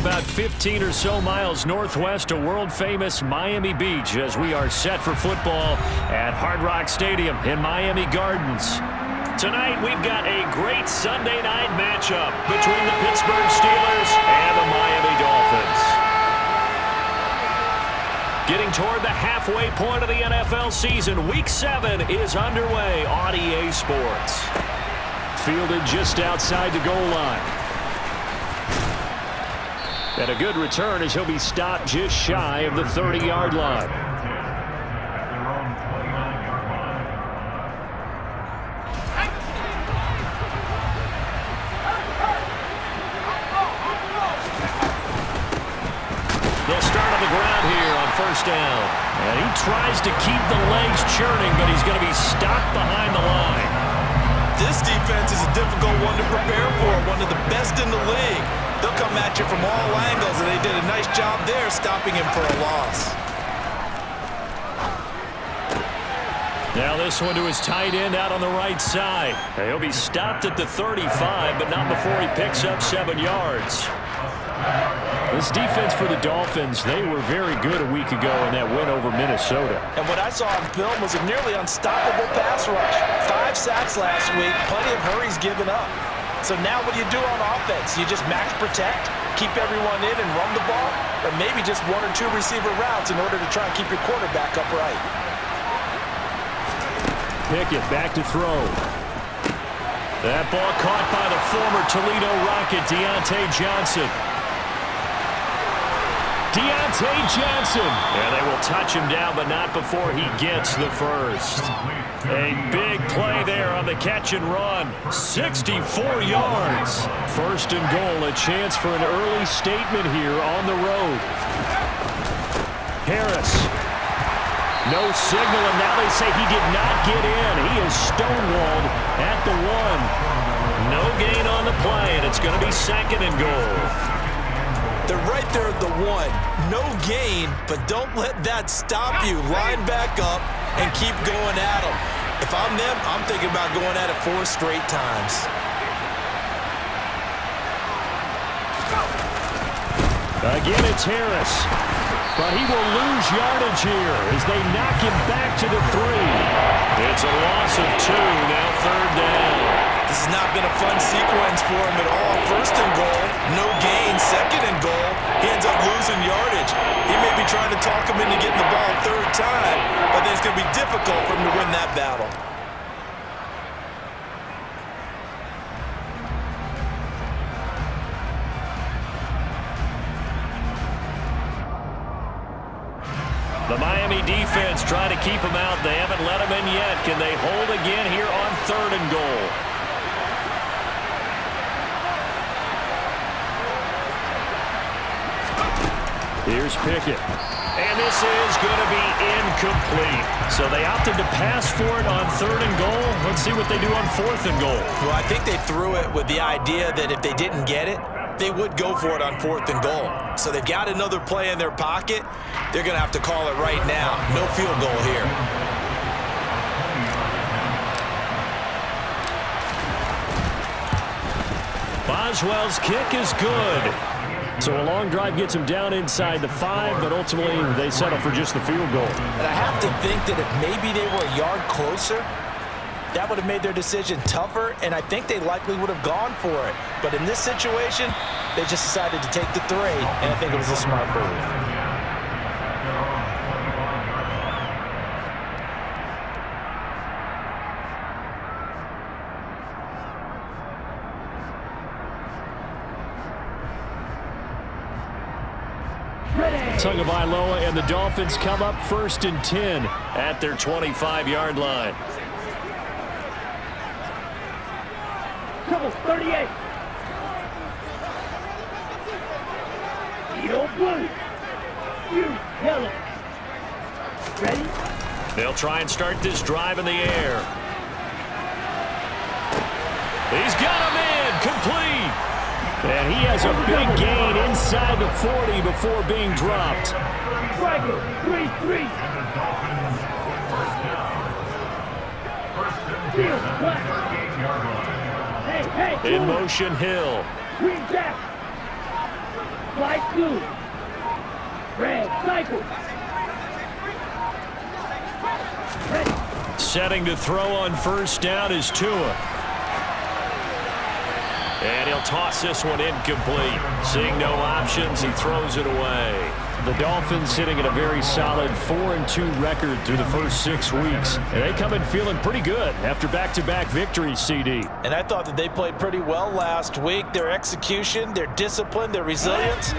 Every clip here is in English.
about 15 or so miles northwest of world-famous Miami Beach as we are set for football at Hard Rock Stadium in Miami Gardens. Tonight, we've got a great Sunday night matchup between the Pittsburgh Steelers and the Miami Dolphins. Getting toward the halfway point of the NFL season, Week 7 is underway on EA Sports. Fielded just outside the goal line. And a good return as he'll be stopped just shy of the 30-yard line. They'll start on the ground here on first down. And he tries to keep the legs churning, but he's going to be stopped behind the line. This defense is a difficult one to prepare for, one of the best in the league. They'll come at you from all angles, and they did a nice job there stopping him for a loss. Now this one to his tight end out on the right side. He'll be stopped at the 35, but not before he picks up 7 yards. This defense for the Dolphins, they were very good a week ago in that win over Minnesota. And what I saw on film was a nearly unstoppable pass rush. 5 sacks last week, plenty of hurries given up. So now what do you do on offense? You just max protect, keep everyone in and run the ball, or maybe just 1 or 2 receiver routes in order to try and keep your quarterback upright. Pickett back to throw. That ball caught by the former Toledo Rocket, Deontay Johnson. Deontay Johnson. And they will touch him down, but not before he gets the first. A big play there on the catch and run. 64 yards. First and goal, a chance for an early statement here on the road. Harris. No signal, and now they say he did not get in. He is stonewalled at the 1. No gain on the play, and it's going to be second and goal. They're right there at the 1. No gain, but don't let that stop you. Line back up and keep going at them. If I'm them, I'm thinking about going at it 4 straight times. Again, it's Harris. But he will lose yardage here as they knock him back to the 3. It's a loss of 2, now third down. This has not been a fun sequence for him at all. First and goal, no gain. Second and goal, he ends up losing yardage. He may be trying to talk him into getting the ball third time, but then it's going to be difficult for him to win that battle. The Miami defense trying to keep him out. They haven't let him in yet. Can they hold again here on third and goal? Here's Pickett. And this is going to be incomplete. So they opted to pass for it on third and goal. Let's see what they do on fourth and goal. Well, I think they threw it with the idea that if they didn't get it, they would go for it on fourth and goal. So they've got another play in their pocket. They're going to have to call it right now. No field goal here. Boswell's kick is good. So a long drive gets him down inside the 5, but ultimately they settle for just the field goal. And I have to think that if maybe they were a yard closer, that would have made their decision tougher, and I think they likely would have gone for it. But in this situation, they just decided to take the 3, and I think it was a smart move. Tagovailoa and the Dolphins come up first and 10 at their 25-yard line. Trouble 38. You blue. You yellow. Ready? They'll try and start this drive in the air. He's got him in. Complete. And he has a big gain inside the 40 before being dropped. Dragon, 3-3. In motion, Hill. Slide 2. Red, cycle. Ready. Setting to throw on first down is Tua. And he'll toss this one incomplete. Seeing no options, he throws it away. The Dolphins sitting at a very solid 4-2 record through the first 6 weeks. And they come in feeling pretty good after back-to-back victories, CD. And I thought that they played pretty well last week. Their execution, their discipline, their resilience,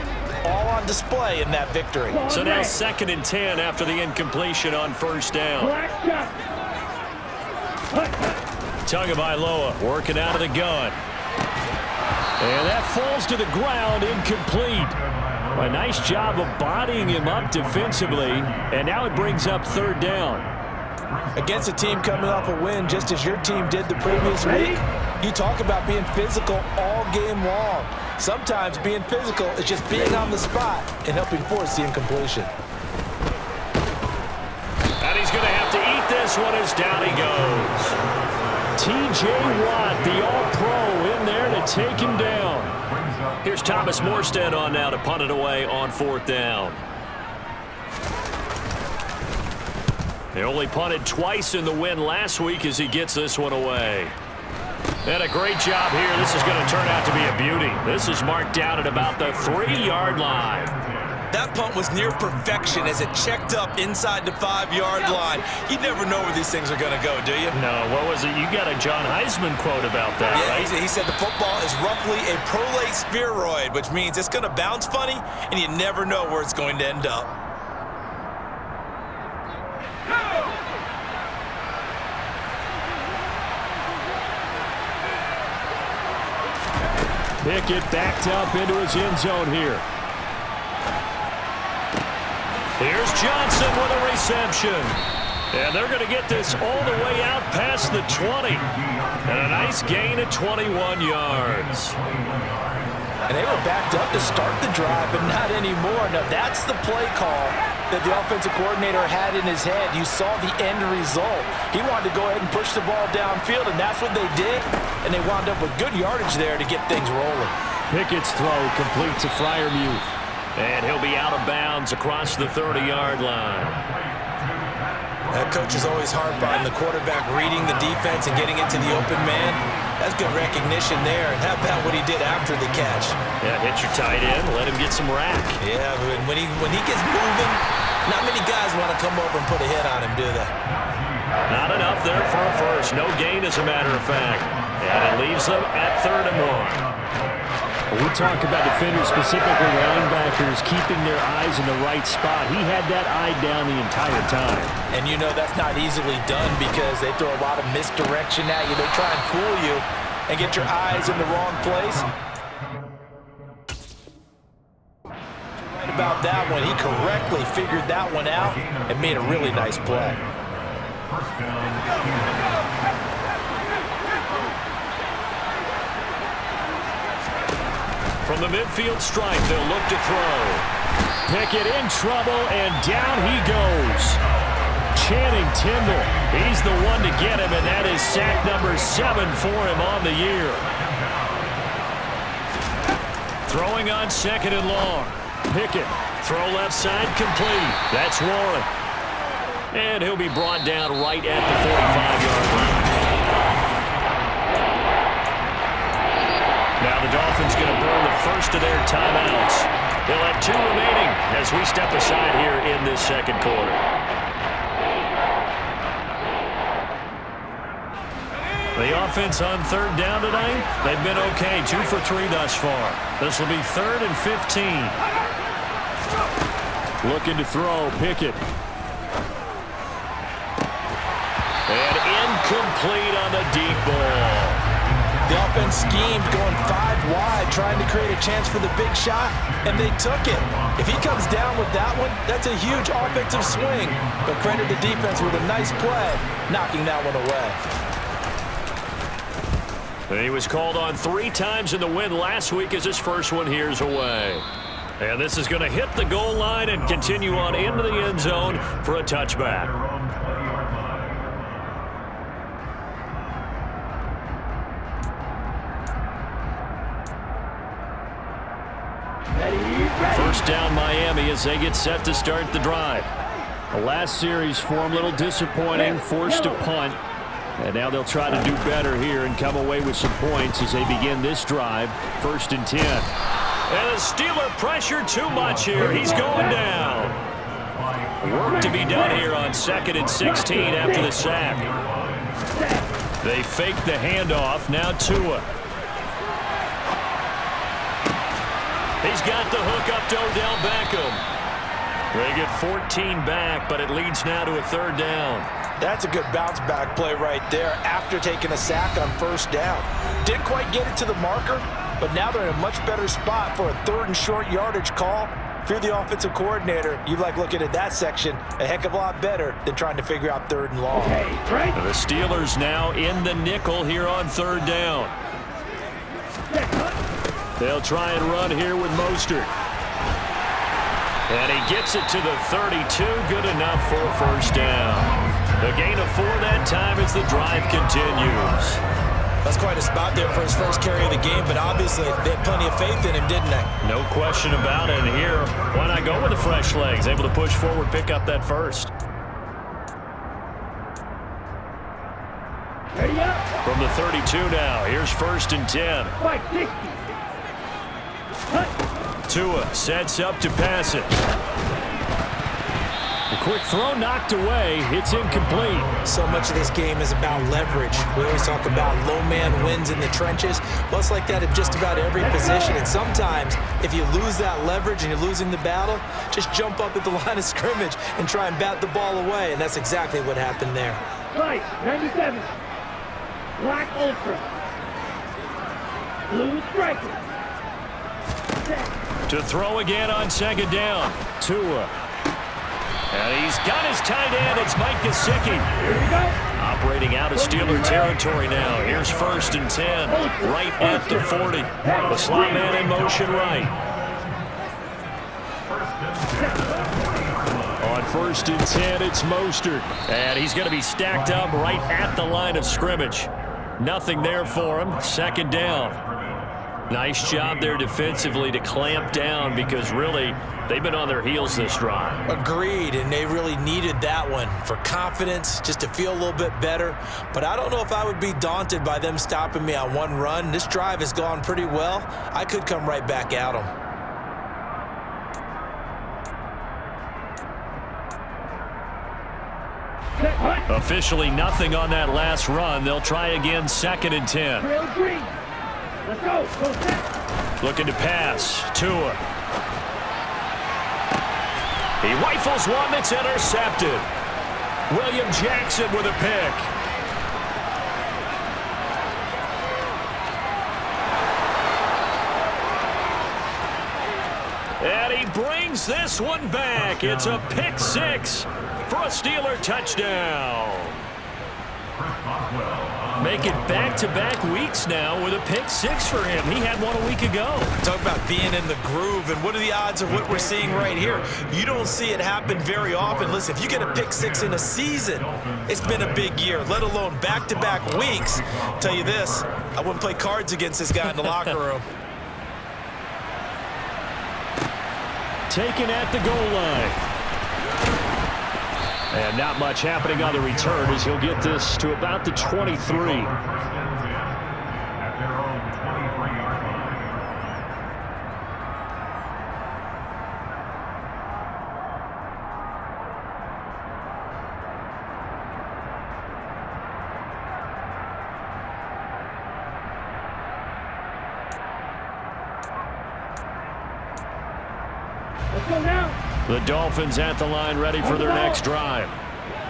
all on display in that victory. So now 2nd and 10 after the incompletion on first down. Tagovailoa working out of the gun. And that falls to the ground, incomplete. A nice job of bodying him up defensively, and now it brings up 3rd down. Against a team coming off a win, just as your team did the previous week, you talk about being physical all game long. Sometimes being physical is just being on the spot and helping force the incompletion. And he's going to have to eat this one as down he goes. T.J. Watt, the All-Pro, in there to take him down. Here's Thomas Morstead on now to punt it away on 4th down. They only punted twice in the win last week as he gets this one away. And a great job here. This is going to turn out to be a beauty. This is marked down at about the 3-yard line. That punt was near perfection as it checked up inside the 5-yard line. You never know where these things are going to go, do you? No, what was it? You got a John Heisman quote about that, yeah, right? He said the football is roughly a prolate spheroid, which means it's going to bounce funny, and you never know where it's going to end up. Pickett backed up into his end zone here. Here's Johnson with a reception. And they're going to get this all the way out past the 20. And a nice gain of 21 yards. And they were backed up to start the drive, but not anymore. Now, that's the play call that the offensive coordinator had in his head. You saw the end result. He wanted to go ahead and push the ball downfield, and that's what they did. And they wound up with good yardage there to get things rolling. Pickett's throw complete to Freiermuth. And he'll be out of bounds across the 30-yard line. That coach is always hard on the quarterback reading the defense and getting it to the open man. That's good recognition there. And how about what he did after the catch? Yeah, hit your tight end, let him get some rack. Yeah, when he gets moving, not many guys want to come over and put a hit on him, do they? Not enough there for a first. No gain, as a matter of fact. And it leaves them at 3rd and 1. We talk about defenders, specifically linebackers, keeping their eyes in the right spot. He had that eye down the entire time. And you know that's not easily done because they throw a lot of misdirection at you. They try and fool you and get your eyes in the wrong place. Right about that one, he correctly figured that one out and made a really nice play. From the midfield stripe, they'll look to throw. Pickett in trouble, and down he goes. Channing Tindall, he's the one to get him, and that is sack number 7 for him on the year. Throwing on 2nd and long. Pickett, throw left side, complete. That's Warren. And he'll be brought down right at the 45-yard line. Now the Dolphins going to burn the first of their timeouts. They'll have 2 remaining as we step aside here in this 2nd quarter. The offense on 3rd down tonight, they've been okay. 2 for 3 thus far. This will be 3rd and 15. Looking to throw, Pickett. And incomplete on the deep ball. The offense schemed going 5 wide, trying to create a chance for the big shot, and they took it. If he comes down with that one, that's a huge offensive swing. But credit the defense with a nice play, knocking that one away. He was called on 3 times in the win last week as his first one here's away. And this is going to hit the goal line and continue on into the end zone for a touchback. Ready, First down Miami as they get set to start the drive. The last series for them a little disappointing, forced a punt. And now they'll try to do better here and come away with some points as they begin this drive. 1st and 10. And the Steeler pressure too much here. He's going down. Work to be done here on 2nd and 16 after the sack. They fake the handoff. Now Tua. He's got the hook up to Odell Beckham. They get 14 back, but it leads now to a 3rd down. That's a good bounce-back play right there after taking a sack on 1st down. Didn't quite get it to the marker, but now they're in a much better spot for a 3rd and short yardage call. If you're the offensive coordinator, you like looking at that section a heck of a lot better than trying to figure out 3rd and long. The Steelers now in the nickel here on 3rd down. They'll try and run here with Mostert. And he gets it to the 32. Good enough for a 1st down. The gain of 4 that time as the drive continues. That's quite a spot there for his first carry of the game, but obviously they had plenty of faith in him, didn't they? No question about it. And here, why not go with the fresh legs? Able to push forward, pick up that first. From the 32 now, here's 1st and 10. Tua sets up to pass it. A quick throw knocked away. It's incomplete. So much of this game is about leverage. We always talk about low man wins in the trenches. Well, it's like that in just about every position. And sometimes, if you lose that leverage and you're losing the battle, just jump up at the line of scrimmage and try and bat the ball away. And that's exactly what happened there. White, 97. Black Ultra. Blue Striker. To throw again on 2nd down. Tua. And he's got his tight end. It's Mike Gesicki. Here we go. Operating out of Steeler territory now. Here's 1st and 10. Right at the 40. The slot man in motion right. On 1st and 10, it's Mostert. And he's going to be stacked up right at the line of scrimmage. Nothing there for him. 2nd down. Nice job there defensively to clamp down because really they've been on their heels this drive. Agreed, and they really needed that one for confidence, just to feel a little bit better. But I don't know if I would be daunted by them stopping me on one run. This drive has gone pretty well. I could come right back at them. Officially nothing on that last run. They'll try again 2nd and 10. Trail green. Let's go. Go set. Looking to pass. Tua. He rifles one that's intercepted. William Jackson with a pick. And he brings this one back. It's a pick 6 for a Steeler touchdown. Make it back-to-back weeks now with a pick 6 for him. He had one a week ago. Talk about being in the groove, and what are the odds of what we're seeing right here? You don't see it happen very often. Listen, if you get a pick 6 in a season, it's been a big year, let alone back-to-back weeks. I'll tell you this, I wouldn't play cards against this guy in the locker room. Taken at the goal line. And not much happening on the return as he'll get this to about the 23. Let's go now. The Dolphins at the line ready for their next drive.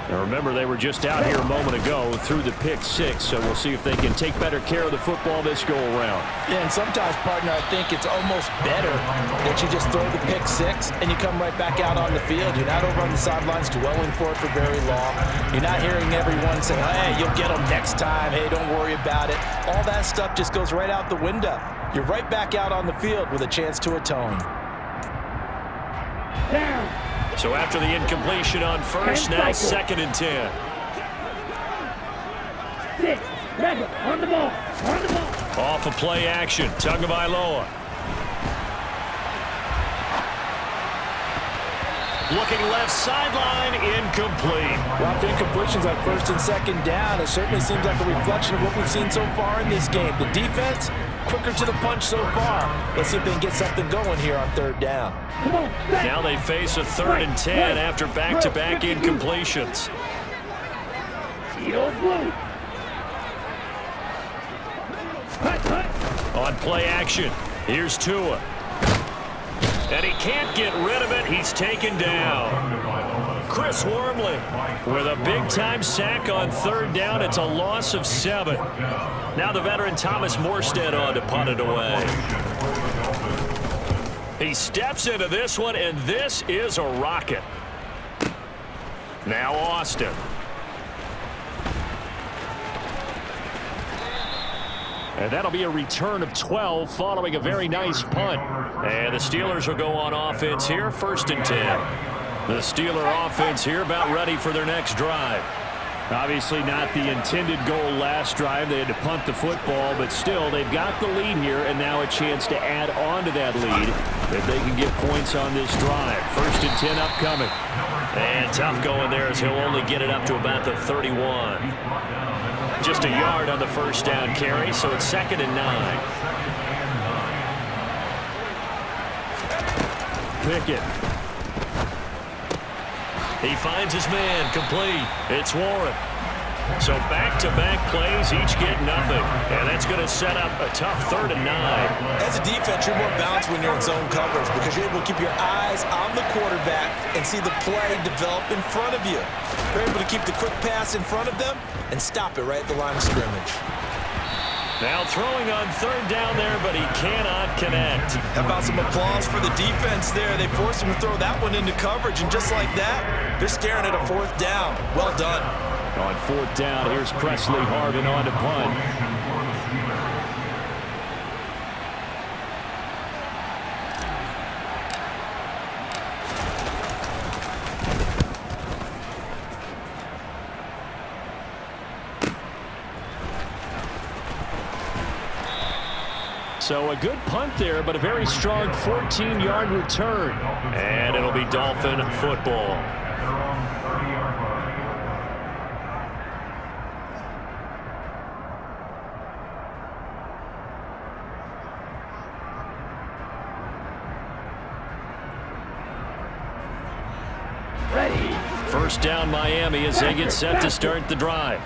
Now remember, they were just out here a moment ago through the pick 6, so we'll see if they can take better care of the football this go-around. Yeah, and sometimes, partner, I think it's almost better that you just throw the pick 6 and you come right back out on the field. You're not over on the sidelines dwelling for it for very long. You're not hearing everyone say, hey, you'll get them next time. Hey, don't worry about it. All that stuff just goes right out the window. You're right back out on the field with a chance to atone. Down. So after the incompletion on first, now 2nd and 10. 6. Rebel. On the ball. On the ball. Off of play action. Tagovailoa. Looking left sideline, incomplete. Well, after incompletions on first and second down, it certainly seems like a reflection of what we've seen so far in this game. The defense, quicker to the punch so far. Let's see if they can get something going here on third down. Now they face a 3rd and 10 after back-to-back incompletions. On play action, here's Tua. And he can't get rid of it. He's taken down. Chris Wormley with a big-time sack on 3rd down. It's a loss of 7. Now the veteran Thomas Morstead on to punt it away. He steps into this one, and this is a rocket. Now Austin. And that'll be a return of 12 following a very nice punt. And the Steelers will go on offense here, 1st and 10. The Steeler offense here about ready for their next drive. Obviously not the intended goal last drive. They had to punt the football, but still they've got the lead here and now a chance to add on to that lead if they can get points on this drive. 1st and 10 upcoming. And tough going there as he'll only get it up to about the 31. Just a yard on the first down carry, so it's 2nd and 9. Pickett. He finds his man, complete. It's Warren. So back-to-back plays, each get nothing. And that's going to set up a tough 3rd and 9. As a defense, you're more balanced when you're in zone coverage because you're able to keep your eyes on the quarterback and see the play develop in front of you. You're able to keep the quick pass in front of them and stop it right at the line of scrimmage. Now throwing on 3rd down there, but he cannot connect. How about some applause for the defense there? They forced him to throw that one into coverage, and just like that, they're staring at a 4th down. Well done. On 4th down, here's Presley Harvin on to punt. So a good punt there, but a very strong 14-yard return. And it'll be Dolphin football. First down Miami as they get set to start the drive.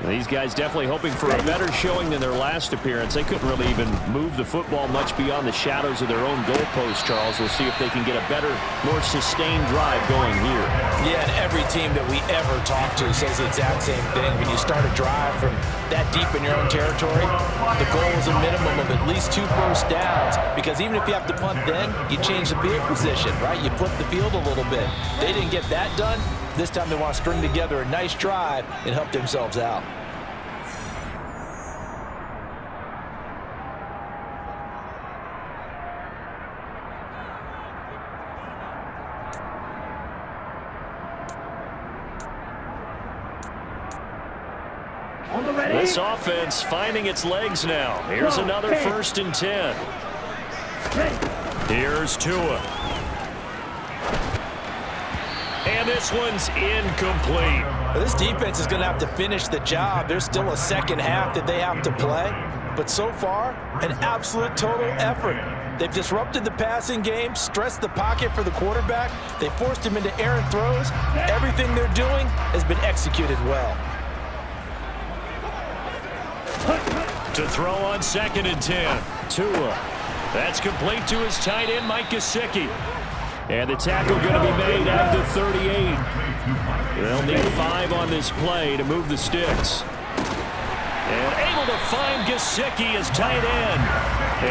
These guys definitely hoping for a better showing than their last appearance. They couldn't really even move the football much beyond the shadows of their own goalpost, Charles. We'll see if they can get a better, more sustained drive going here. Yeah, and every team that we ever talk to says the exact same thing. When you start a drive from that deep in your own territory, the goal is a minimum of at least 2 first downs, because even if you have to punt then, you change the field position, right? You flip the field a little bit. They didn't get that done. This time they want to string together a nice drive and help themselves out. This offense finding its legs now. Here's another 1st and 10. Here's Tua. And this one's incomplete. This defense is going to have to finish the job. There's still a second half that they have to play. But so far, an absolute total effort. They've disrupted the passing game, stressed the pocket for the quarterback. They forced him into errant throws. Everything they're doing has been executed well. To throw on 2nd and 10. Tua. That's complete to his tight end, Mike Gesicki. And the tackle going to be made at the 38. They'll need 5 on this play to move the sticks. And able to find Gesicki as tight end.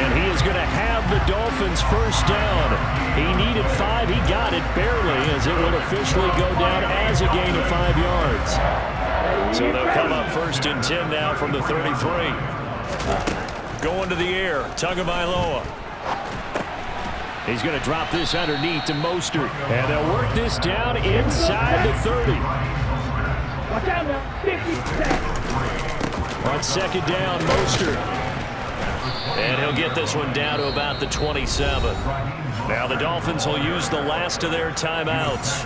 And he is going to have the Dolphins first down. He needed 5. He got it barely, as it will officially go down as a gain of 5 yards. So they'll come up 1st and 10 now from the 33. Going to the air, Tagovailoa. He's going to drop this underneath to Mostert. And they'll work this down inside the 30. Watch out now. 50 seconds. On 2nd down, Mostert. And he'll get this one down to about the 27. Now the Dolphins will use the last of their timeouts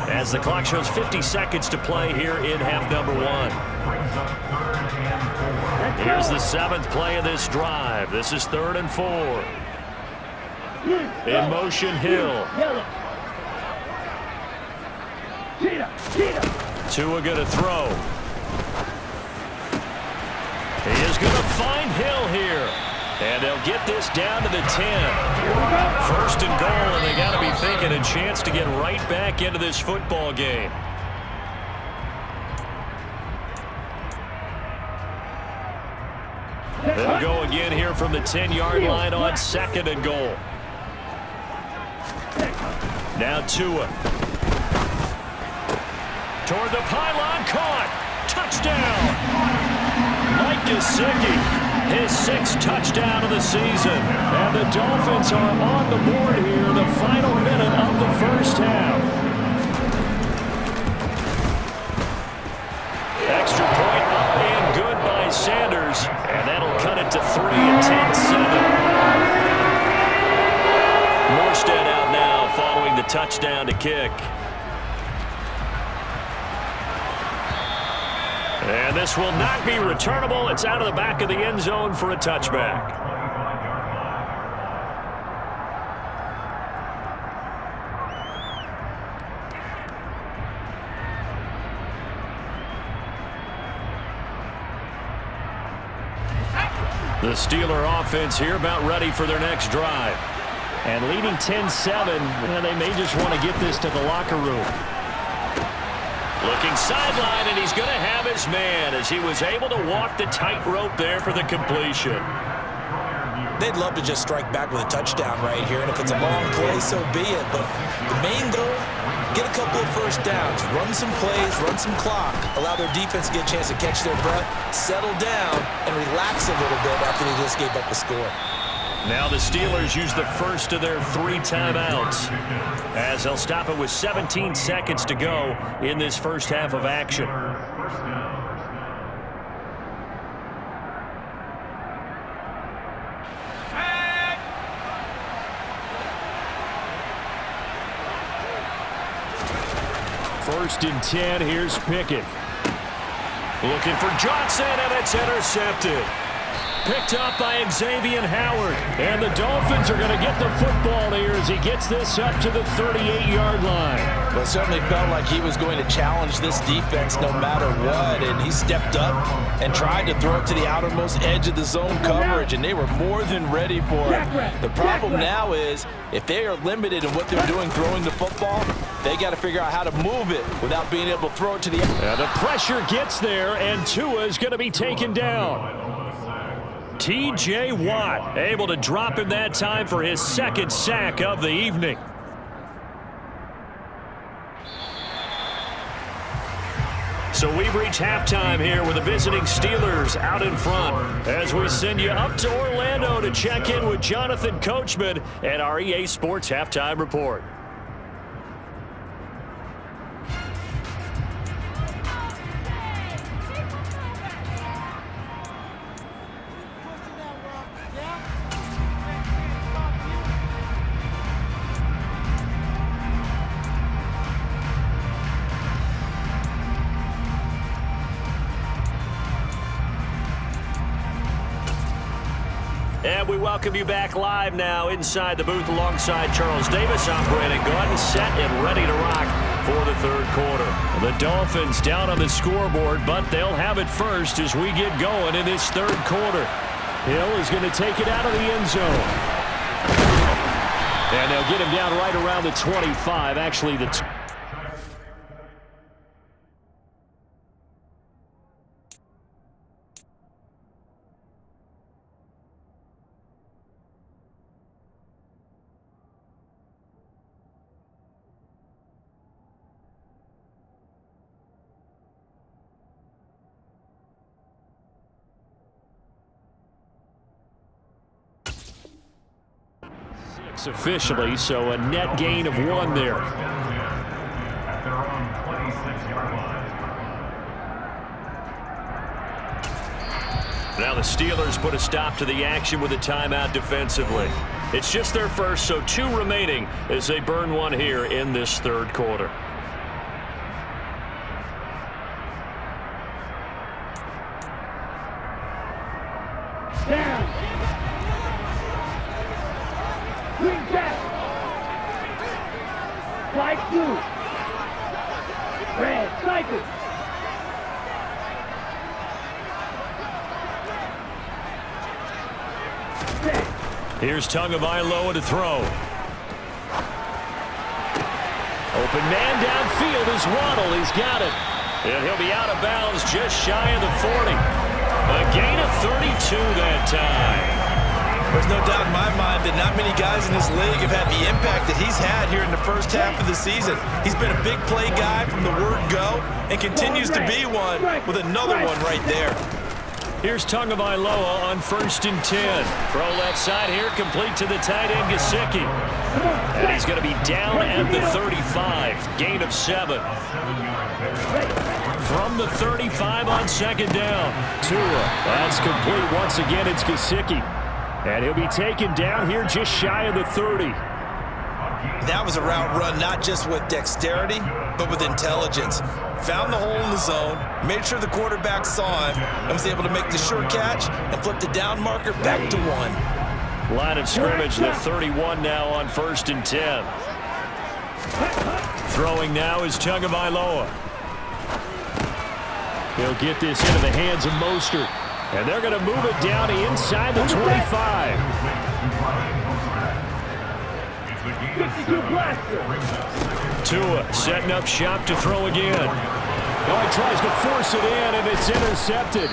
as the clock shows 50 seconds to play here in half number 1. Here's the 7th play of this drive. This is 3rd and 4. In motion, Hill. Tua going to throw. He is going to find Hill here. And they'll get this down to the 10. 1st and goal, and they got to be thinking a chance to get right back into this football game. They'll go again here from the 10-yard line on 2nd and goal. Now Tua. Toward the pylon, caught. Touchdown. Mike Gesicki, his 6th touchdown of the season. And the Dolphins are on the board here in the final minute of the first half. Extra point up and good by Sanders. And that'll cut it to 3 at 10-7. Morstead out now following the touchdown to kick. And this will not be returnable. It's out of the back of the end zone for a touchback. The Steeler offense here about ready for their next drive. And leading 10-7, well, they may just want to get this to the locker room. Looking sideline, and he's going to have his man as he was able to walk the tightrope there for the completion. They'd love to just strike back with a touchdown right here, and if it's a long play, so be it. But the main goal, get a couple of first downs, run some plays, run some clock, allow their defense to get a chance to catch their breath, settle down, and relax a little bit after they just gave up a score. Now the Steelers use the first of their 3 timeouts as they'll stop it with 17 seconds to go in this first half of action. First and 10, here's Pickett. Looking for Johnson, and it's intercepted. Picked up by Xavier Howard. And the Dolphins are going to get the football here as he gets this up to the 38-yard line. Well, it certainly felt like he was going to challenge this defense no matter what. And he stepped up and tried to throw it to the outermost edge of the zone coverage. And they were more than ready for it. The problem now is if they are limited in what they're doing throwing the football, they got to figure out how to move it without being able to throw it to the end. The pressure gets there, and Tua is going to be taken down. T.J. Watt able to drop him that time for his 2nd sack of the evening. So we've reached halftime here with the visiting Steelers out in front as we send you up to Orlando to check in with Jonathan Coachman and our EA Sports Halftime Report. And we welcome you back live now inside the booth alongside Charles Davis. I'm Brandon Gordon, set and ready to rock for the 3rd quarter. The Dolphins down on the scoreboard, but they'll have it first as we get going in this 3rd quarter. Hill is going to take it out of the end zone. And they'll get him down right around the 25, actually the officially, so a net gain of 1 there. Now the Steelers put a stop to the action with a timeout defensively. It's just their first, so 2 remaining as they burn one here in this third quarter. Down. Swing back. Slide 2. Red, cycle. Here's Tagovailoa to throw. Open man downfield is Waddle. He's got it. And he'll be out of bounds just shy of the 40. A gain of 32 that time. There's no doubt in my mind that not many guys in this league have had the impact that he's had here in the first half of the season. He's been a big play guy from the word go and continues to be one with another one right there. Here's Tagovailoa on 1st and 10. Throw left side here, complete to the tight end, Gesicki. And he's going to be down at the 35. Gain of 7. From the 35 on 2nd down. Tua, that's complete once again. It's Gesicki. And he'll be taken down here just shy of the 30. That was a route run not just with dexterity, but with intelligence. Found the hole in the zone, made sure the quarterback saw him, and was able to make the sure catch and flip the down marker back to 1. Line of scrimmage, the 31 now on 1st and 10. Throwing now is Tagovailoa. He'll get this into the hands of Mostert. And they're going to move it down inside the 25. 52 blaster. Tua setting up shop to throw again. Oh, he tries to force it in, and it's intercepted.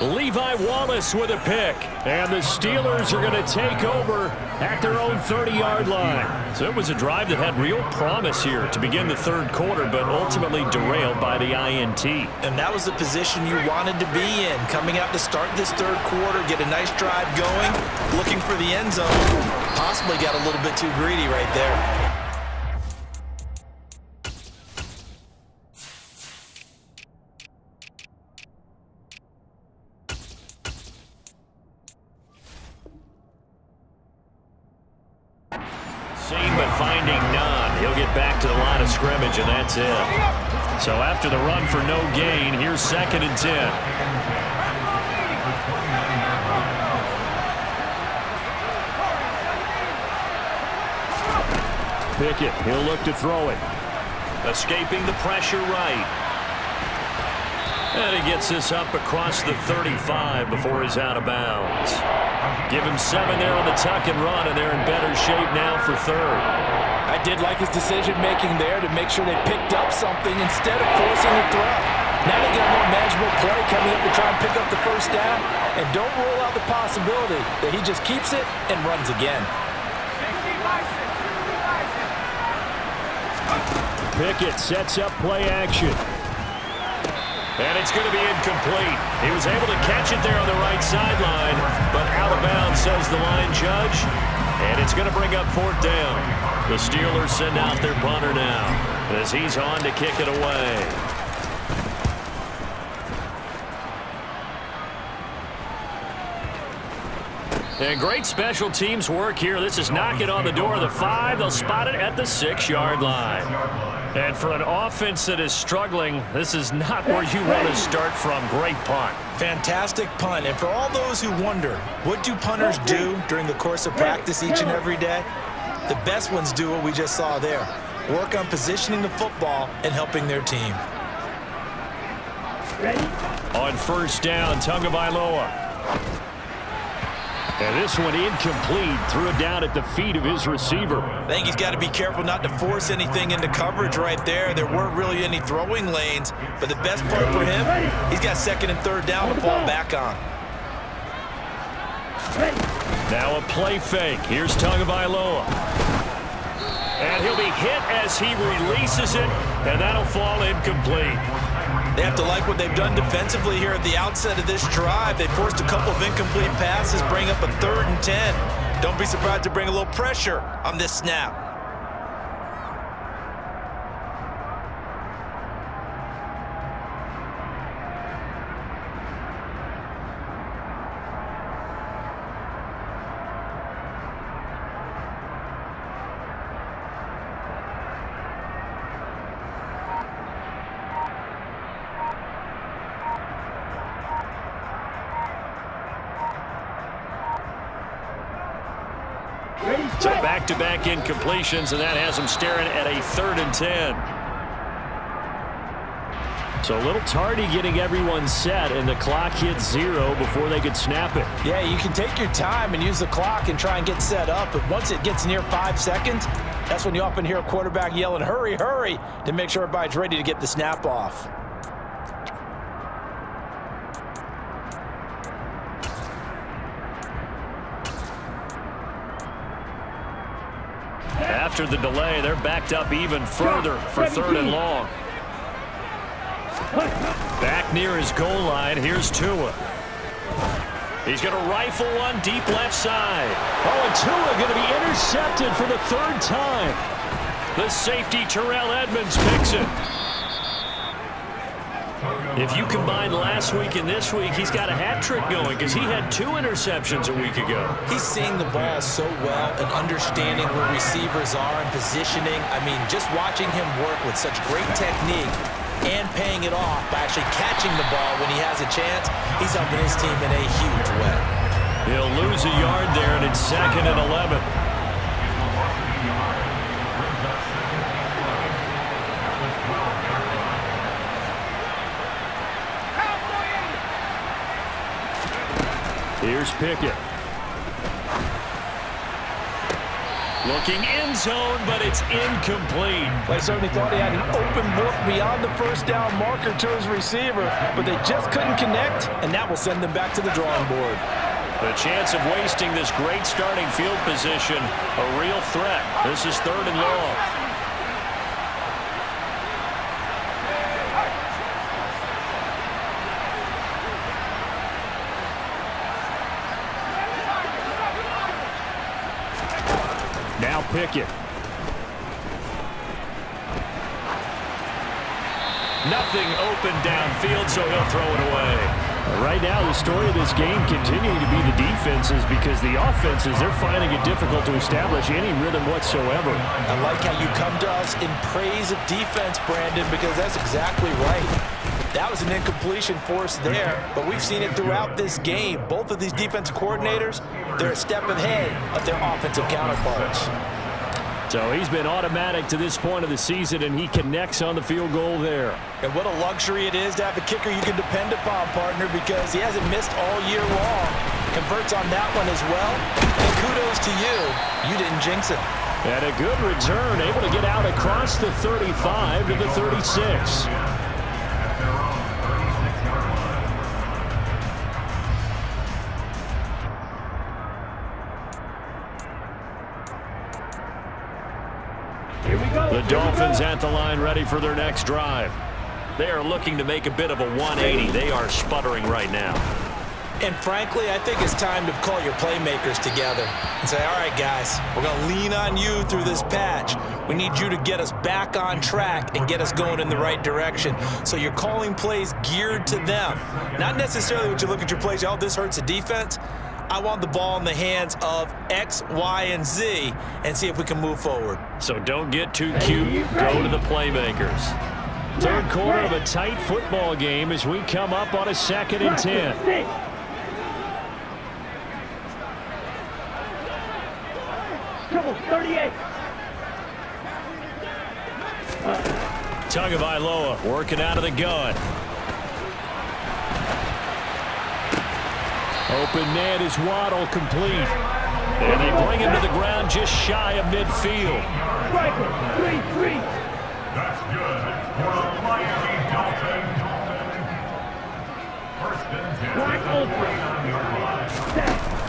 Levi Wallace with a pick. And the Steelers are going to take over at their own 30-yard line. So it was a drive that had real promise here to begin the third quarter, but ultimately derailed by the INT. And that was the position you wanted to be in. Coming out to start this third quarter, get a nice drive going, looking for the end zone. Possibly got a little bit too greedy right there. Finding none. He'll get back to the line of scrimmage, and that's it. So after the run for no gain, here's 2nd and 10. Pickett, he'll look to throw it. Escaping the pressure right. And he gets this up across the 35 before he's out of bounds. Give him 7 there on the tuck and run, and they're in better shape now for 3rd. I did like his decision-making there to make sure they picked up something instead of forcing a throw. Now they got more manageable play coming up to try and pick up the first down, and don't rule out the possibility that he just keeps it and runs again. Pickett sets up play action. And it's going to be incomplete. He was able to catch it there on the right sideline, but out of bounds, says the line judge. And it's going to bring up 4th down. The Steelers send out their punter now as he's on to kick it away. And great special teams work here. This is knocking on the door of the 5. They'll spot it at the 6-yard line. And for an offense that is struggling, this is not where you want to start from. Great punt. Fantastic punt. And for all those who wonder, what do punters do during the course of practice each and every day? The best ones do what we just saw there. Work on positioning the football and helping their team. On 1st down, Tagovailoa. And this one incomplete. Threw it down at the feet of his receiver. I think he's got to be careful not to force anything into coverage right there. There weren't really any throwing lanes, but the best part for him, he's got 2nd and 3rd down to fall back on. Now a play fake. Here's Tagovailoa. And he'll be hit as he releases it, and that'll fall incomplete. They have to like what they've done defensively here at the outset of this drive. They forced a couple of incomplete passes, bring up a 3rd and 10. Don't be surprised to bring a little pressure on this snap. So back-to-back incompletions, and that has them staring at a 3rd and 10. So a little tardy getting everyone set, and the clock hits 0 before they could snap it. Yeah, you can take your time and use the clock and try and get set up, but once it gets near 5 seconds, that's when you often hear a quarterback yelling, hurry, hurry, to make sure everybody's ready to get the snap off. After the delay, they're backed up even further for 3rd and long. Back near his goal line, here's Tua. He's going to rifle one deep left side. Oh, and Tua going to be intercepted for the 3rd time. The safety, Terrell Edmonds, picks it. If you combine last week and this week, he's got a hat trick going because he had 2 interceptions a week ago. He's seeing the ball so well and understanding where receivers are and positioning. I mean, just watching him work with such great technique and paying it off by actually catching the ball when he has a chance, he's helping his team in a huge way. He'll lose a yard there, and it's 2nd and 11. Here's Pickett. Looking end zone, but it's incomplete. They certainly thought he had an open look beyond the 1st down marker to his receiver, but they just couldn't connect, and that will send them back to the drawing board. The chance of wasting this great starting field position, a real threat. This is 3rd and long. Now Pickett. Nothing open downfield, so he'll throw it away. Right now, the story of this game continuing to be the defenses because the offenses, they're finding it difficult to establish any rhythm whatsoever. I like how you come to us in praise of defense, Brandon, because that's exactly right. That was an incompletion forced there, but we've seen it throughout this game. Both of these defensive coordinators, they're a step ahead of their offensive counterparts. So he's been automatic to this point of the season, and he connects on the field goal there. And what a luxury it is to have a kicker you can depend upon, partner, because he hasn't missed all year long. Converts on that one as well. And kudos to you. You didn't jinx it. And a good return, able to get out across the 35 to the 36. The Dolphins at the line ready for their next drive. They are looking to make a bit of a 180. They are sputtering right now. And frankly, I think it's time to call your playmakers together and say, all right, guys, we're going to lean on you through this patch. We need you to get us back on track and get us going in the right direction. So you're calling plays geared to them. Not necessarily what you look at your plays, oh, this hurts the defense. I want the ball in the hands of X, Y, and Z and see if we can move forward. So don't get too cute. Go to the playmakers. Third quarter of a tight football game as we come up on a 2nd and 10. Trouble 38. Tagovailoa working out of the gun. Open man is Waddle, complete. And they bring him to the ground just shy of midfield. Striker, 3-3. That's good for the Miami Dolphins. First and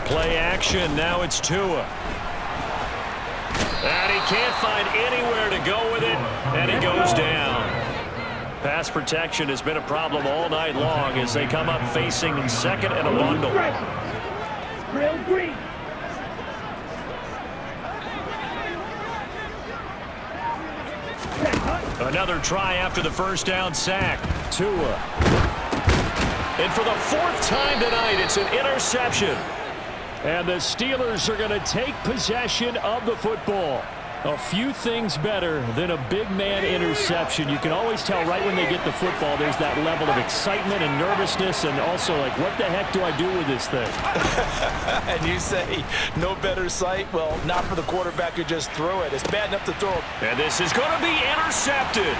10. Play action, now it's Tua. And he can't find anywhere to go with it, and he goes down. Pass protection has been a problem all night long as they come up facing 2nd and a bundle. Real green. Another try after the 1st down sack. Tua. And for the 4th time tonight, it's an interception. And the Steelers are going to take possession of the football. A few things better than a big man interception. You can always tell right when they get the football, there's that level of excitement and nervousness, and also like, what the heck do I do with this thing? And you say, no better sight? Well, not for the quarterback who just threw it. It's bad enough to throw it. And this is going to be intercepted.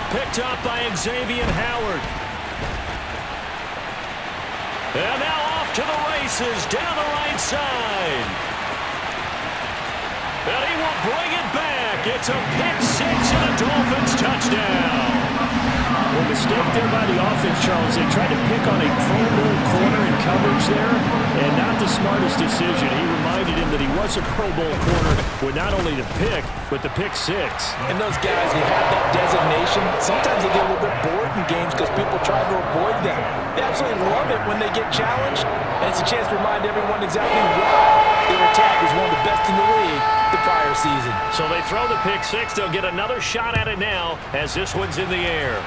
Picked up by Xavier Howard. And now off to the races down the right side. And he will bring it back. It's a pick six and a Dolphins touchdown. Well, mistake there by the offense, Charles. They tried to pick on a Pro Bowl corner in coverage there, and not the smartest decision. He reminded him that he was a Pro Bowl corner with not only the pick, but the pick six. And those guys who have that designation, sometimes they get a little bit bored in games because people try to avoid them. They absolutely love it when they get challenged, and it's a chance to remind everyone exactly why they were tagged as one of the best in the league the prior season. So they throw the pick six. They'll get another shot at it now as this one's in the air.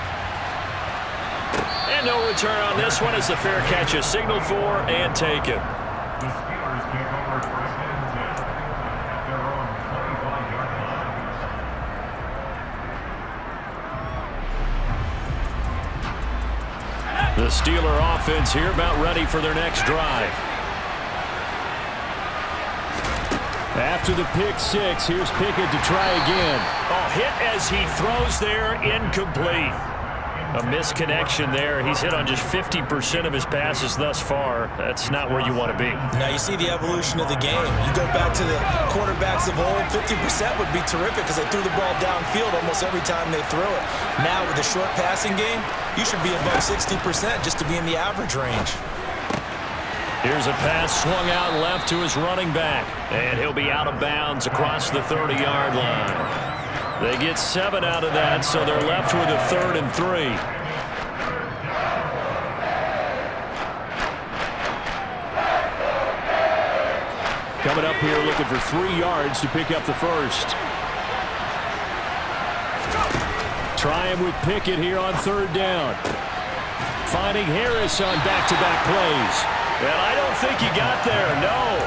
And no return on this one as the fair catch is signaled for and taken. The Steelers take over first and 10 at their own 25-yard line. The Steeler offense here about ready for their next drive. After the pick six, here's Pickett to try again. Oh, hit as he throws there, incomplete. A misconnection there. He's hit on just 50% of his passes thus far. That's not where you want to be. Now you see the evolution of the game. You go back to the quarterbacks of old, 50% would be terrific because they threw the ball downfield almost every time they threw it. Now with the short passing game, you should be above 60% just to be in the average range. Here's a pass swung out left to his running back. And he'll be out of bounds across the 30-yard line. They get 7 out of that, so they're left with a 3rd and 3. Coming up here looking for 3 yards to pick up the first. Trying with Pickett here on 3rd down. Finding Harris on back-to-back plays. And I don't think he got there, no.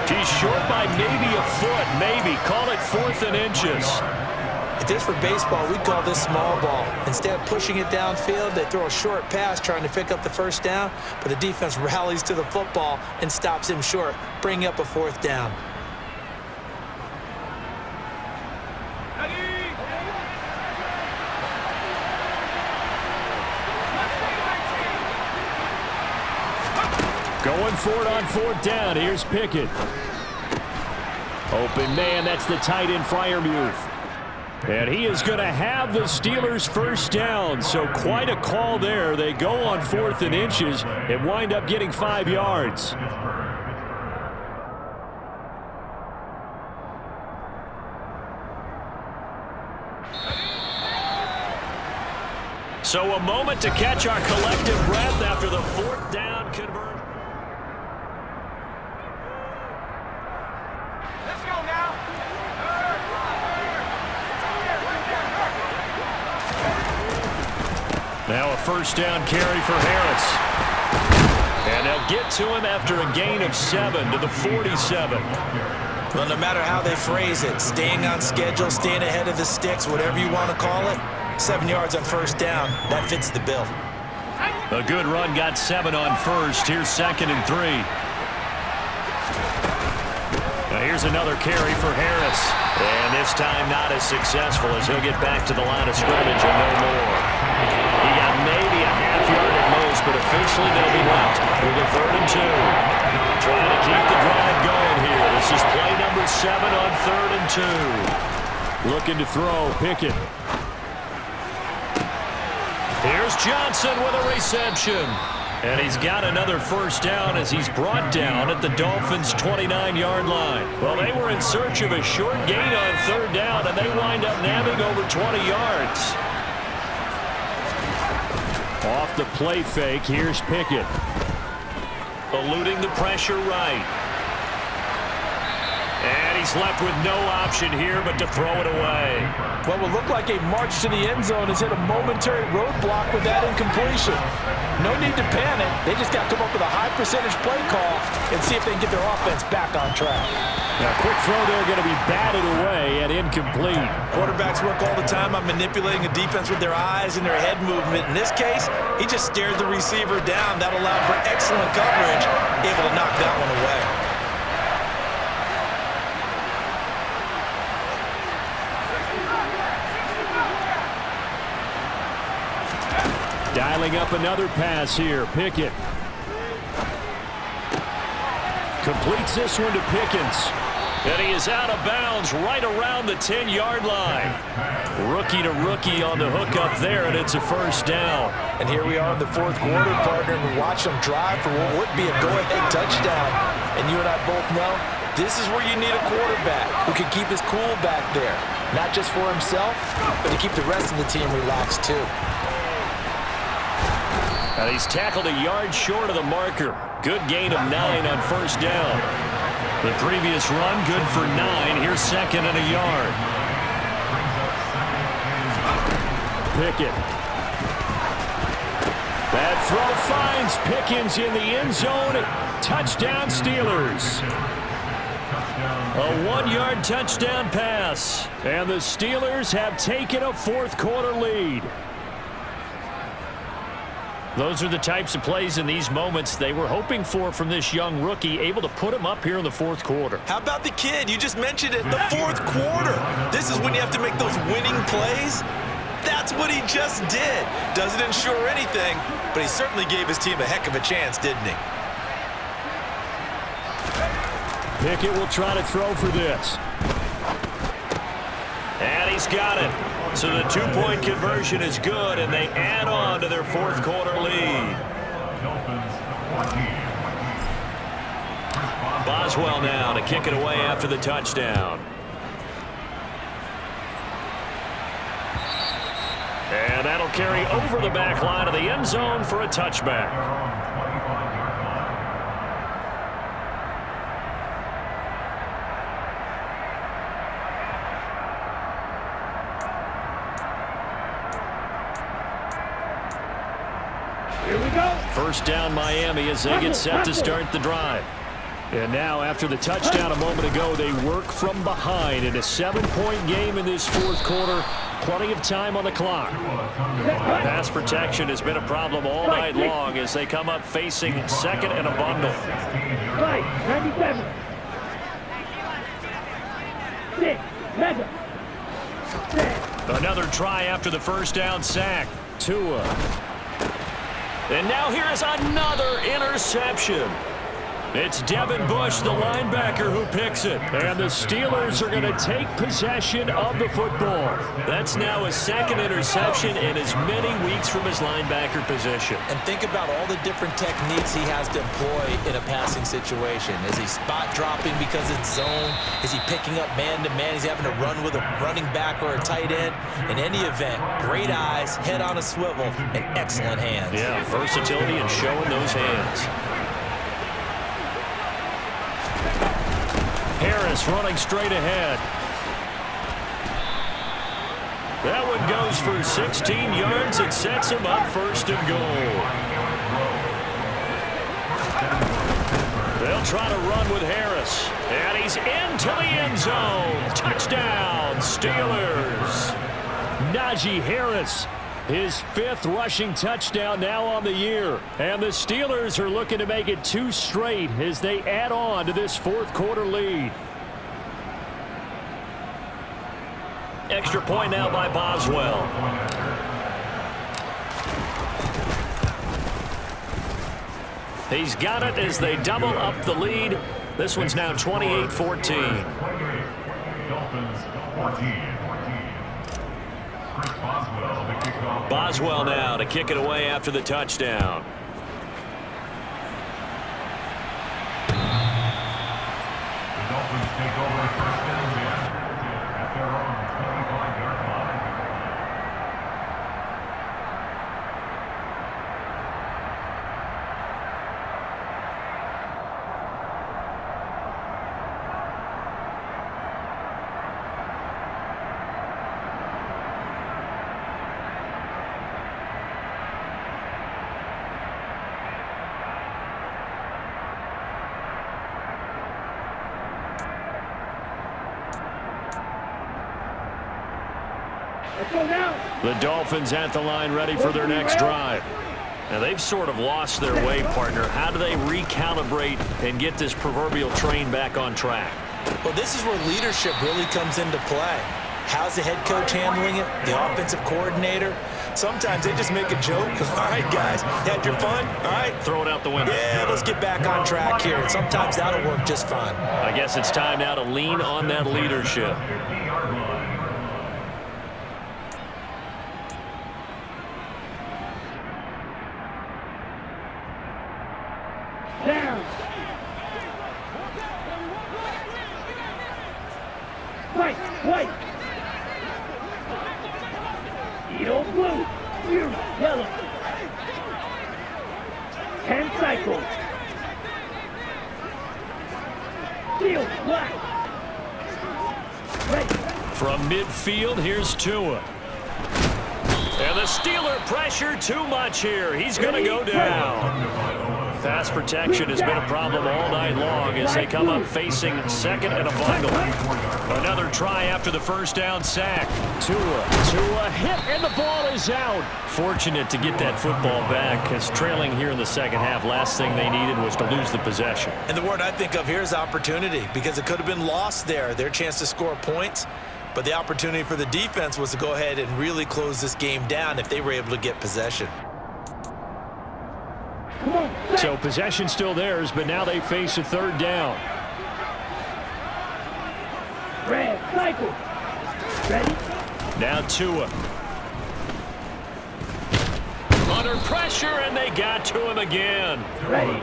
He's short by maybe a foot, maybe. Call it 4th and inches. If this were baseball, we'd call this small ball. Instead of pushing it downfield, they throw a short pass trying to pick up the 1st down, but the defense rallies to the football and stops him short, bringing up a 4th down. Going for it on 4th down. Here's Pickett. Open man, that's the tight end Freiermuth. And he is going to have the Steelers' 1st down. So quite a call there. They go on 4th and inches and wind up getting 5 yards. So a moment to catch our collective breath after the 4th down conversion. Now a 1st down carry for Harris. And they'll get to him after a gain of 7 to the 47. Well, no matter how they phrase it, staying on schedule, staying ahead of the sticks, whatever you want to call it, 7 yards on 1st down, that fits the bill. A good run got 7 on 1st. Here's 2nd and 3. Now here's another carry for Harris. And this time not as successful as he'll get back to the line of scrimmage and no more. He got maybe a half yard at most, but officially they'll be left with a 3rd and 2. Trying to keep the drive going here. This is play number 7 on 3rd and 2. Looking to throw, Pickett. Here's Johnson with a reception. And he's got another 1st down as he's brought down at the Dolphins' 29-yard line. Well, they were in search of a short gain on 3rd down, and they wind up nabbing over 20 yards. Off the play fake, here's Pickett. Eluding the pressure right. And he's left with no option here but to throw it away. What will look like a march to the end zone has hit a momentary roadblock with that incompletion. No need to panic. They just got to come up with a high percentage play call and see if they can get their offense back on track. Now, quick throw there going to be batted away and incomplete. Quarterbacks work all the time on manipulating a defense with their eyes and their head movement. In this case, he just stared the receiver down. That allowed for excellent coverage, able to knock that one away. Dialing up another pass here. Pickett. Completes this one to Pickens. And he is out of bounds right around the 10-yard line. Rookie to rookie on the hookup there, and it's a first down. And here we are in the fourth quarter, partner, and we watch them drive for what would be a go-ahead touchdown. And you and I both know this is where you need a quarterback who can keep his cool back there. Not just for himself, but to keep the rest of the team relaxed too. And he's tackled a yard short of the marker. Good gain of 9 on first down. The previous run, good for 9. Here's second and a yard. Pickett. That throw finds Pickens in the end zone. Touchdown, Steelers. A 1-yard touchdown pass. And the Steelers have taken a fourth-quarter lead. Those are the types of plays in these moments they were hoping for from this young rookie, able to put him up here in the fourth quarter. How about the kid? You just mentioned it, the fourth quarter. This is when you have to make those winning plays. That's what he just did. Doesn't ensure anything, but he certainly gave his team a heck of a chance, didn't he? Pickett will try to throw for this. And he's got it. So the two-point conversion is good, and they add on to their fourth-quarter lead. Boswell now to kick it away after the touchdown. And that'll carry over the back line of the end zone for a touchback. First down Miami as they get set to start the drive. And now after the touchdown a moment ago, they work from behind in a 7-point game in this fourth quarter. Plenty of time on the clock. Pass protection has been a problem all night long as they come up facing second and a bundle. 97. 6. Mega. Another try after the first down sack. Tua. And now here is another interception. It's Devin Bush, the linebacker, who picks it. And the Steelers are going to take possession of the football. That's now his second interception in as many weeks from his linebacker position. And think about all the different techniques he has to employ in a passing situation. Is he spot dropping because it's zone? Is he picking up man-to-man? Is he having to run with a running back or a tight end? In any event, great eyes, head on a swivel, and excellent hands. Yeah, versatility and showing those hands. Harris running straight ahead. That one goes for 16 yards. It sets him up first and goal. They'll try to run with Harris. And he's into the end zone. Touchdown, Steelers. Najee Harris, his 5th rushing touchdown now on the year. And the Steelers are looking to make it 2 straight as they add on to this fourth-quarter lead. Extra point now by Boswell. He's got it as they double up the lead. This one's now 28-14. Dolphins 14. Boswell now to kick it away after the touchdown. The Dolphins take over first and 10 at their own 25-yard line. Let's go now. The Dolphins at the line ready for their next drive. Now, they've sort of lost their way, partner. How do they recalibrate and get this proverbial train back on track? Well, this is where leadership really comes into play. How's the head coach handling it? The offensive coordinator? Sometimes they just make a joke. All right, guys, had your fun? All right. Throw it out the window. Yeah, let's get back on track here. And sometimes that'll work just fine. I guess it's time now to lean on that leadership. Down. White. Blue. Yellow. 10 cycles. Field black. Ready. From midfield, here's Tua. And the Steeler pressure too much here. He's going to go down. Pass protection has been a problem all night long as they come up facing second and a bundle. Another try after the first down sack. Tua hit, and the ball is out. Fortunate to get that football back, as trailing here in the second half. Last thing they needed was to lose the possession. And the word I think of here is opportunity, because it could have been lost there. Their chance to score points. But the opportunity for the defense was to go ahead and really close this game down if they were able to get possession. So possession still theirs, but now they face a third down. Red cycle. Ready. Now Tua. Under pressure, and they got to him again. Ready.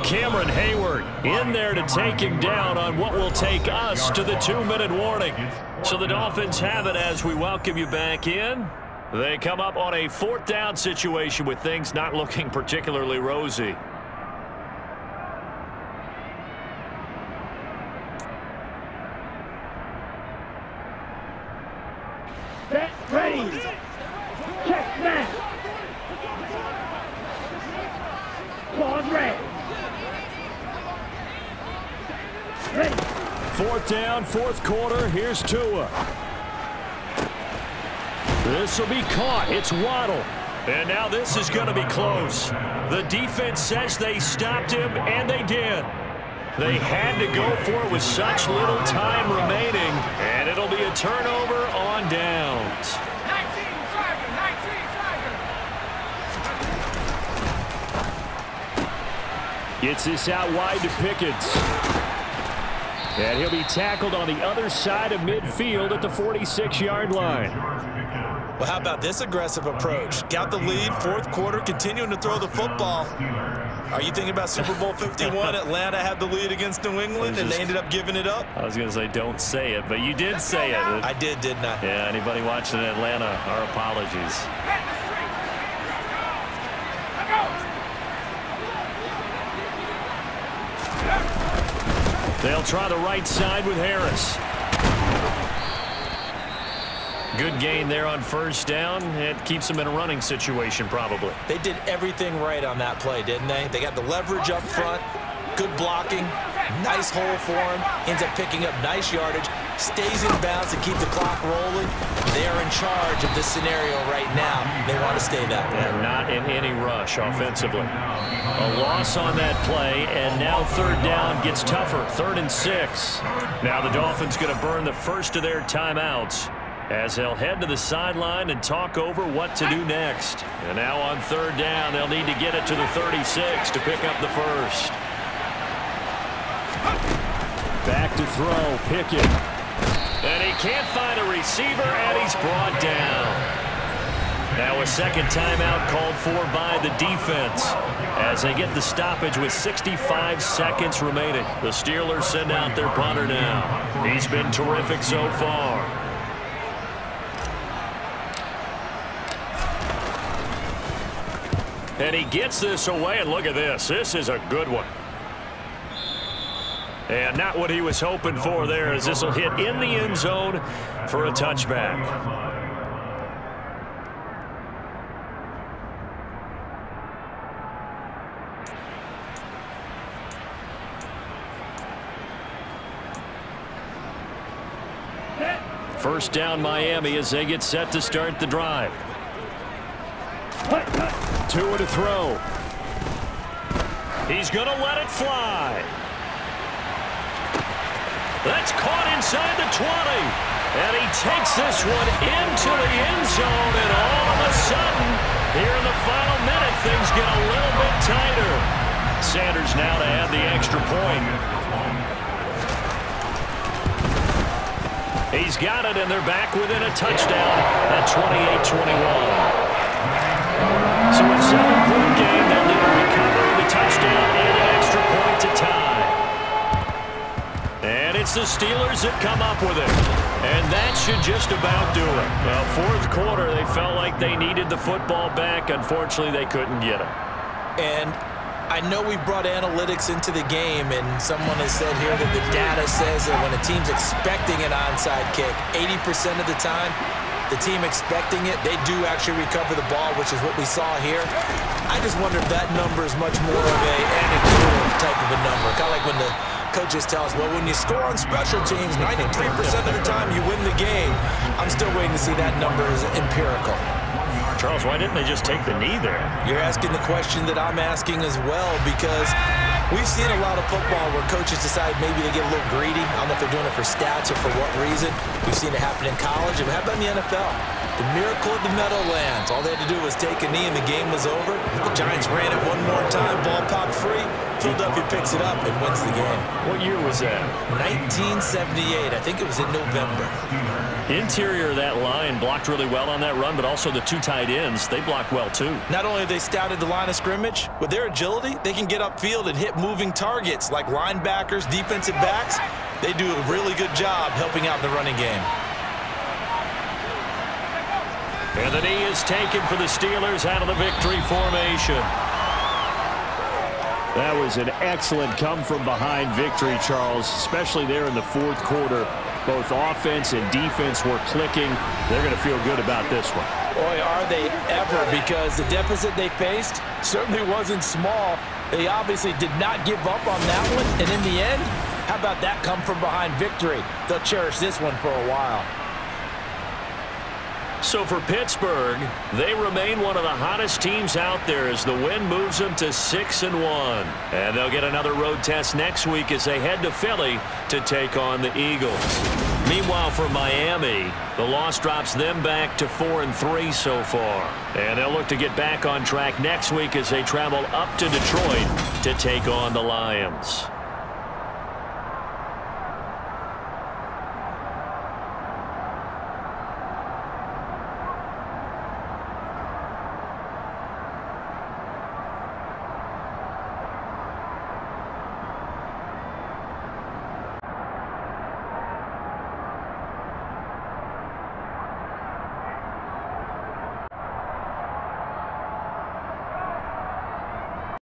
Cameron Hayward in there to take him down on what will take us to the 2-minute warning. So the Dolphins have it as we welcome you back in. They come up on a 4th down situation with things not looking particularly rosy. Set. Ready. Check snap. Claws red. Ready. 4th down, 4th quarter. Here's Tua. This will be caught. It's Waddle. And now this is going to be close. The defense says they stopped him, and they did. They had to go for it with such little time remaining, and it'll be a turnover on downs. 19 Gets this out wide to Pickens. And he'll be tackled on the other side of midfield at the 46-yard line. Well, how about this aggressive approach? Got the lead, 4th quarter, continuing to throw the football. Are you thinking about Super Bowl 51? Atlanta had the lead against New England, and they ended up giving it up? I was going to say don't say it, but you did say it. I did, didn't I? Yeah, anybody watching Atlanta, our apologies. They'll try the right side with Harris. Good gain there on 1st down. It keeps them in a running situation probably. They did everything right on that play, didn't they? They got the leverage up front, good blocking, nice hole for him, ends up picking up nice yardage, stays in bounds to keep the clock rolling. They are in charge of this scenario right now. They want to stay that way. They're not in any rush offensively. A loss on that play, and now 3rd down gets tougher. 3rd and 6. Now the Dolphins going to burn the first of their timeouts as they'll head to the sideline and talk over what to do next. And now on 3rd down, they'll need to get it to the 36 to pick up the first. Back to throw, Pickett. And he can't find a receiver, and he's brought down. Now a second timeout called for by the defense as they get the stoppage with 65 seconds remaining. The Steelers send out their punter now. He's been terrific so far. And he gets this away, and look at this. This is a good one. And not what he was hoping for there, as this will hit in the end zone for a touchback. First down Miami as they get set to start the drive. Tua to throw. He's going to let it fly. That's caught inside the 20. And he takes this one into the end zone. And all of a sudden, here in the final minute, things get a little bit tighter. Sanders now to add the extra point. He's got it, and they're back within a touchdown at 28-21. So a 7-point game, they'll need to recover the touchdown and an extra point to tie. And it's the Steelers that come up with it. And that should just about do it. Well, fourth quarter, they felt like they needed the football back. Unfortunately, they couldn't get it. And I know we brought analytics into the game, and someone has said here that the data says that when a team's expecting an onside kick, 80% of the time, the team expecting it, they do actually recover the ball, which is what we saw here. I just wonder if that number is much more of a anecdotal type of a number. Kind of like when the coaches tell us, well, when you score on special teams, 93% of the time you win the game. I'm still waiting to see that number is empirical. Charles, why didn't they just take the knee there? You're asking the question that I'm asking as well, because we've seen a lot of football where coaches decide maybe they get a little greedy. I don't know if they're doing it for stats or for what reason. We've seen it happen in college, and how about in the NFL? The miracle of the Meadowlands. All they had to do was take a knee, and the game was over. The Giants ran it one more time, ball popped free. Philadelphia picks it up and wins the game. What year was that? 1978. I think it was in November. Interior of that line blocked really well on that run, but also the two tight ends, they blocked well too. Not only have they scouted the line of scrimmage, with their agility, they can get upfield and hit moving targets like linebackers, defensive backs. They do a really good job helping out in the running game. And the knee is taken for the Steelers out of the victory formation. That was an excellent come-from-behind victory, Charles, especially there in the fourth quarter. Both offense and defense were clicking. They're going to feel good about this one. Boy, are they ever, because the deficit they faced certainly wasn't small. They obviously did not give up on that one, and in the end, how about that come-from-behind victory? They'll cherish this one for a while. So for Pittsburgh, they remain one of the hottest teams out there as the win moves them to 6-1. And they'll get another road test next week as they head to Philly to take on the Eagles. Meanwhile, for Miami, the loss drops them back to 4-3 so far. And they'll look to get back on track next week as they travel up to Detroit to take on the Lions.